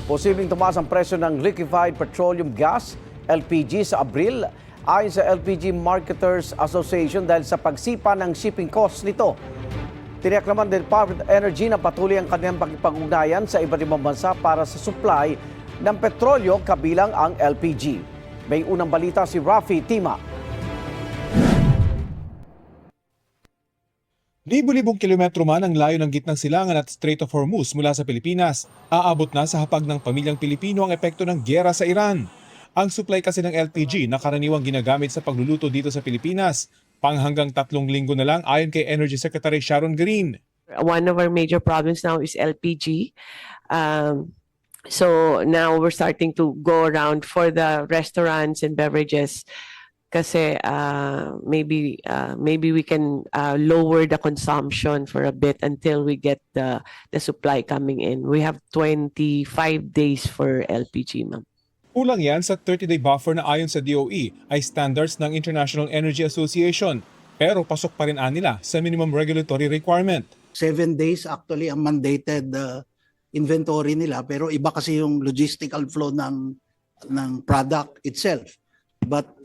Posibleng tumaas ang presyo ng liquefied petroleum gas, LPG sa Abril, ayon sa LPG Marketers Association dahil sa pagsipa ng shipping costs nito. Tiniyak naman ng Department of Energy na patuloy ang kanilang pakipag-ugnayan sa iba't ibang bansa para sa supply ng petrolyo kabilang ang LPG. May unang balita si Rafi Tima. Libo-libong kilometro man ang layo ng gitnang silangan at Strait of Hormuz mula sa Pilipinas. Aabot na sa hapag ng pamilyang Pilipino ang epekto ng giyera sa Iran. Ang supply kasi ng LPG na karaniwang ginagamit sa pagluluto dito sa Pilipinas, panghanggang 3 linggo na lang ayon kay Energy Secretary Sharon Green. One of our major problems now is LPG. So now we're starting to go around for the restaurants and beverages kasi maybe we can lower the consumption for a bit until we get the supply coming in. We have 25 days for LPG, ma'am. Kulang yan sa 30-day buffer na ayon sa DOE ay standards ng International Energy Association. Pero pasok pa rin nila sa minimum regulatory requirement. 7 days actually ang mandated inventory nila, pero iba kasi yung logistical flow ng product itself. But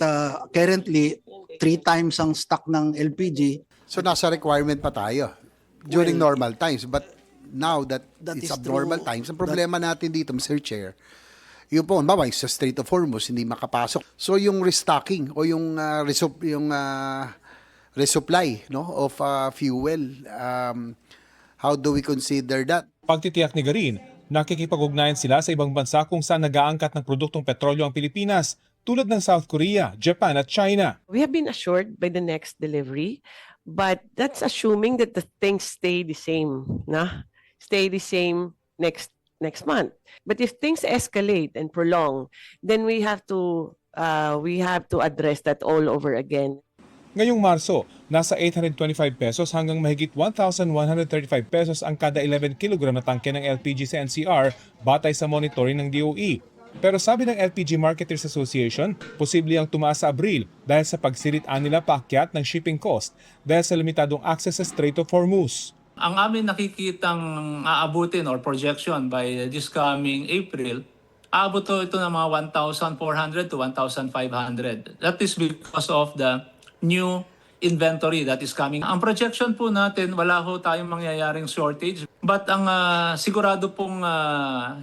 currently, 3 times ang stock ng LPG. So nasa requirement pa tayo during normal times. But now that it's is abnormal true. times, ang problema natin dito, Mr. Chair, yung po, mabay sa Strait of Hormuz, hindi makapasok. So yung restocking o yung resupply of fuel, how do we consider that? Pagtitiyak ni Garin, nakikipag-ugnayan sila sa ibang bansa kung saan nag-aangkat ng produktong petrolyo ang Pilipinas, tulad ng South Korea, Japan at China. We have been assured by the next delivery, but that's assuming that the things stay the same, stay the same next month. But if things escalate and prolong, then we have to address that all over again. Ngayong Marso, nasa 825 pesos hanggang mahigit 1,135 pesos ang kada 11 kilogram na tangke ng LPG sa NCR batay sa monitoring ng DOE. Pero sabi ng LPG Marketers Association, posible ang tumaas sa Abril dahil sa pagsirit nila paakyat ng shipping cost dahil sa limitadong access sa Strait of Hormuz. Ang amin nakikitang aabutin or projection by this coming April, aabot ito ng mga 1,400 to 1,500. That is because of the new inventory that is coming. Ang projection po natin, wala ho tayong mangyayaring shortage. But ang sigurado pong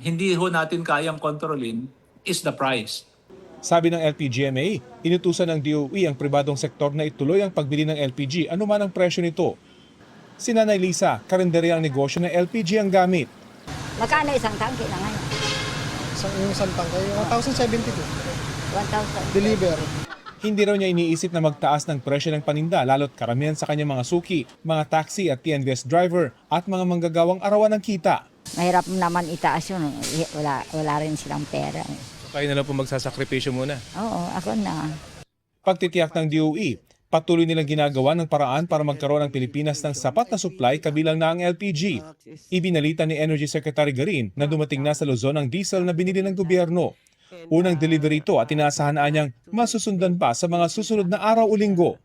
hindi ho natin kayang kontrolin is the price. Sabi ng LPGMA, inutusan ng DOE ang pribadong sektor na ituloy ang pagbili ng LPG anuman ang presyo nito. Si Nanay Lisa, karinderya ang negosyo ng LPG ang gamit. Magkano isang tangke na ngayon? Yung isang tangke, 1,072. 1,000. Deliver. Hindi raw niya iniisip na magtaas ng presyo ng paninda lalo't karamihan sa kanyang mga suki, mga taxi at TNVS driver at mga manggagawang arawan ng kita. Mahirap naman itaas yun. Wala rin silang pera. Kayo na lang po magsasakripisyo muna. Oo, ako na. Pagtitiyak ng DOE, patuloy nilang ginagawa ng paraan para magkaroon ng Pilipinas ng sapat na supply kabilang na ang LPG. Ibinalita ni Energy Secretary Garin na dumating na sa Luzon ang diesel na binili ng gobyerno. Unang delivery ito at inaasahan niyang masusundan pa sa mga susunod na araw o linggo.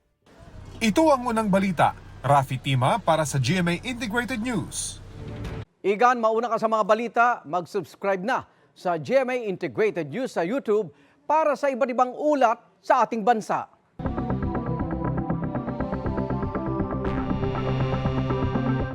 Ito ang unang balita. Rafi Tima para sa GMA Integrated News. Igan, mauna ka sa mga balita, mag-subscribe na sa GMA Integrated News sa YouTube para sa iba't ibang ulat sa ating bansa.